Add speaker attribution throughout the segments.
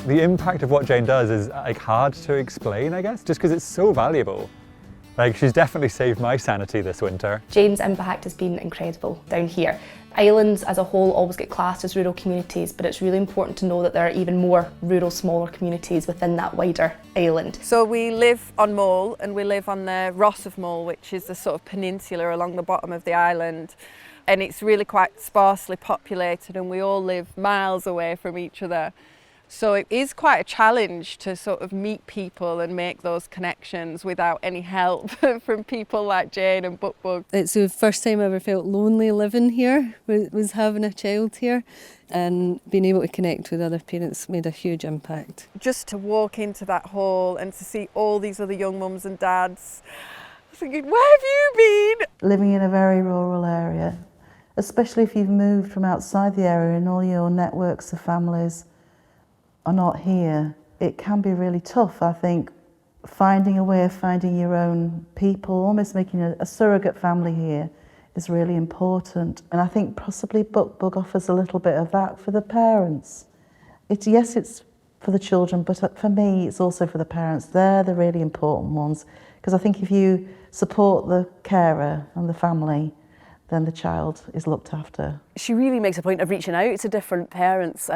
Speaker 1: the impact of what Jane does is like hard to explain, I guess, just because it's so valuable. Like, she's definitely saved my sanity this winter.
Speaker 2: Jane's impact has been incredible down here. Islands as a whole always get classed as rural communities, but it's really important to know that there are even more rural, smaller communities within that wider island.
Speaker 3: So we live on Mull, and we live on the Ross of Mull, which is the sort of peninsula along the bottom of the island. And it's really quite sparsely populated, and we all live miles away from each other. So it is quite a challenge to sort of meet people and make those connections without any help from people like Jane and Bookbug.
Speaker 4: It's the first time I ever felt lonely living here, was having a child here, and being able to connect with other parents made a huge impact.
Speaker 3: Just to walk into that hall and to see all these other young mums and dads, I was thinking, where have you been?
Speaker 5: Living in a very rural area, especially if you've moved from outside the area and all your networks of families are not here, it can be really tough. I think finding a way of finding your own people, almost making a surrogate family here, is really important. And I think possibly Bookbug offers a little bit of that for the parents. Yes, it's for the children, but for me, it's also for the parents. They're the really important ones, because I think if you support the carer and the family, then the child is looked after.
Speaker 6: She really makes a point of reaching out to different parents.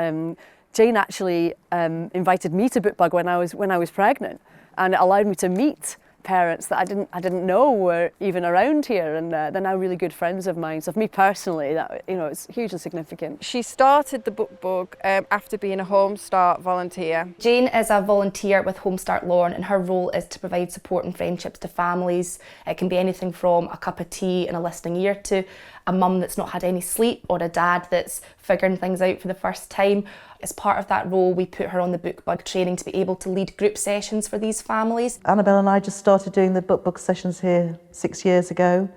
Speaker 6: Jane actually invited me to Bookbug when I was pregnant, and it allowed me to meet parents that I didn't know were even around here, and they're now really good friends of mine. So for me personally, that, you know, it's hugely significant.
Speaker 3: She started the Bookbug after being a Home Start volunteer.
Speaker 2: Jane is a volunteer with Home Start Lorne, and her role is to provide support and friendships to families. It can be anything from a cup of tea and a listening ear to a mum that's not had any sleep, or a dad that's figuring things out for the first time. As part of that role, we put her on the Bookbug training to be able to lead group sessions for these families.
Speaker 5: Annabelle and I just started doing the Bookbug Sessions here 6 years ago,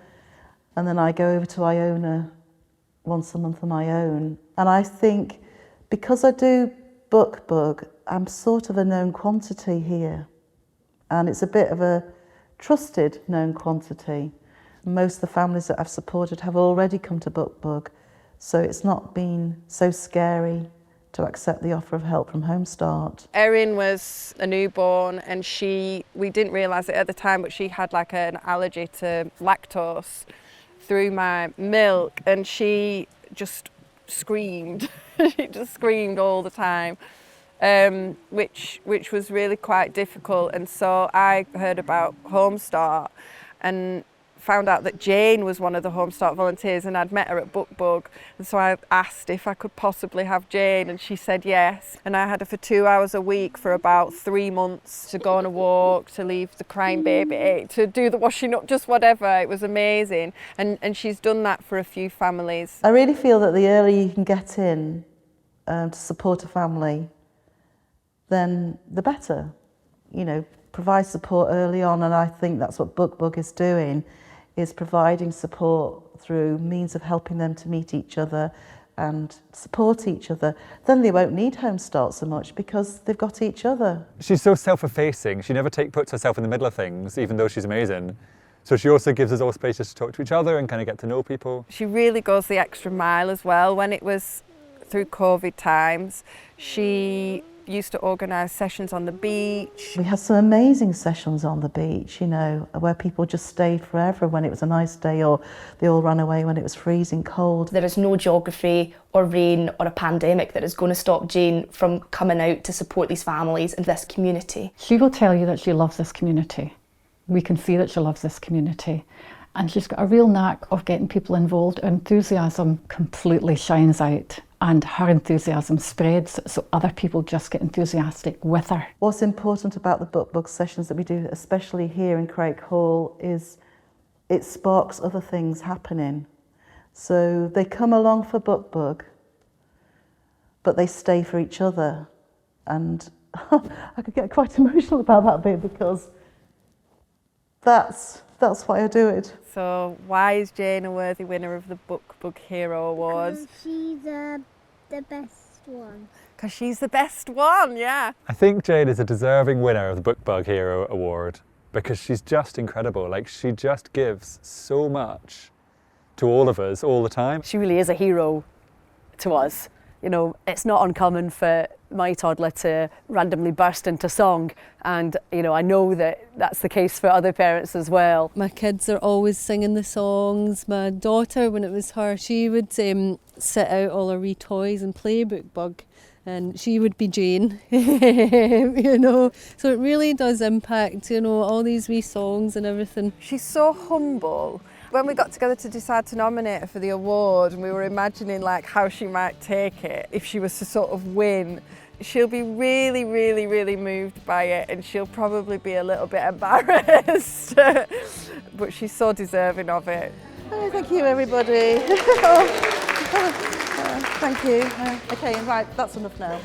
Speaker 5: and then I go over to Iona once a month on my own. And I think because I do Bookbug, I'm sort of a known quantity here, and it's a bit of a trusted known quantity. Most of the families that I've supported have already come to Bookbug, so it's not been so scary to accept the offer of help from Home Start.
Speaker 3: Erin was a newborn, and we didn't realise it at the time, but she had like an allergy to lactose through my milk, and she just screamed. She just screamed all the time, which was really quite difficult. And so I heard about Home Start and found out that Jane was one of the Home Start volunteers, and I'd met her at Bookbug, and so I asked if I could possibly have Jane, and she said yes. And I had her for 2 hours a week for about 3 months, to go on a walk, to leave the crying baby, to do the washing up, just whatever. It was amazing, and she's done that for a few families.
Speaker 5: I really feel that the earlier you can get in to support a family, then the better. You know, provide support early on, and I think that's what Bookbug is doing, is providing support through means of helping them to meet each other and support each other. Then they won't need Home Start so much because they've got each other.
Speaker 1: She's so self-effacing. She never puts herself in the middle of things, even though she's amazing. So she also gives us all spaces to talk to each other and kind of get to know people.
Speaker 3: She really goes the extra mile as well. When it was through COVID times, she used to organise sessions on the beach.
Speaker 5: We had some amazing sessions on the beach, you know, where people just stayed forever when it was a nice day, or they all ran away when it was freezing cold.
Speaker 2: There is no geography or rain or a pandemic that is going to stop Jane from coming out to support these families and this community.
Speaker 7: She will tell you that she loves this community. We can see that she loves this community. And she's got a real knack of getting people involved. Her enthusiasm completely shines out, and her enthusiasm spreads, so other people just get enthusiastic with her.
Speaker 5: What's important about the Bookbug sessions that we do, especially here in Craig Hall, is it sparks other things happening. So they come along for Bookbug, but they stay for each other. And I could get quite emotional about that bit, because that's why I do it.
Speaker 3: So why is Jane a worthy winner of the Bookbug Hero Award?
Speaker 8: Because she's the best one.
Speaker 3: Because she's the best one, yeah.
Speaker 1: I think Jane is a deserving winner of the Bookbug Hero Award because she's just incredible. Like, she just gives so much to all of us all the time.
Speaker 6: She really is a hero to us. You know, it's not uncommon for my toddler to randomly burst into song, and you know, I know that that's the case for other parents as well.
Speaker 4: My kids are always singing the songs. My daughter, when it was her, she would sit out all her wee toys and play Bookbug, and she would be Jane. You know, so it really does impact, you know, all these wee songs and everything.
Speaker 3: She's so humble. When we got together to decide to nominate her for the award, and we were imagining like how she might take it if she was to sort of win, she'll be really, really, really moved by it, and she'll probably be a little bit embarrassed. But she's so deserving of it.
Speaker 5: Oh, thank you, everybody. Thank you. Okay, right, that's enough now.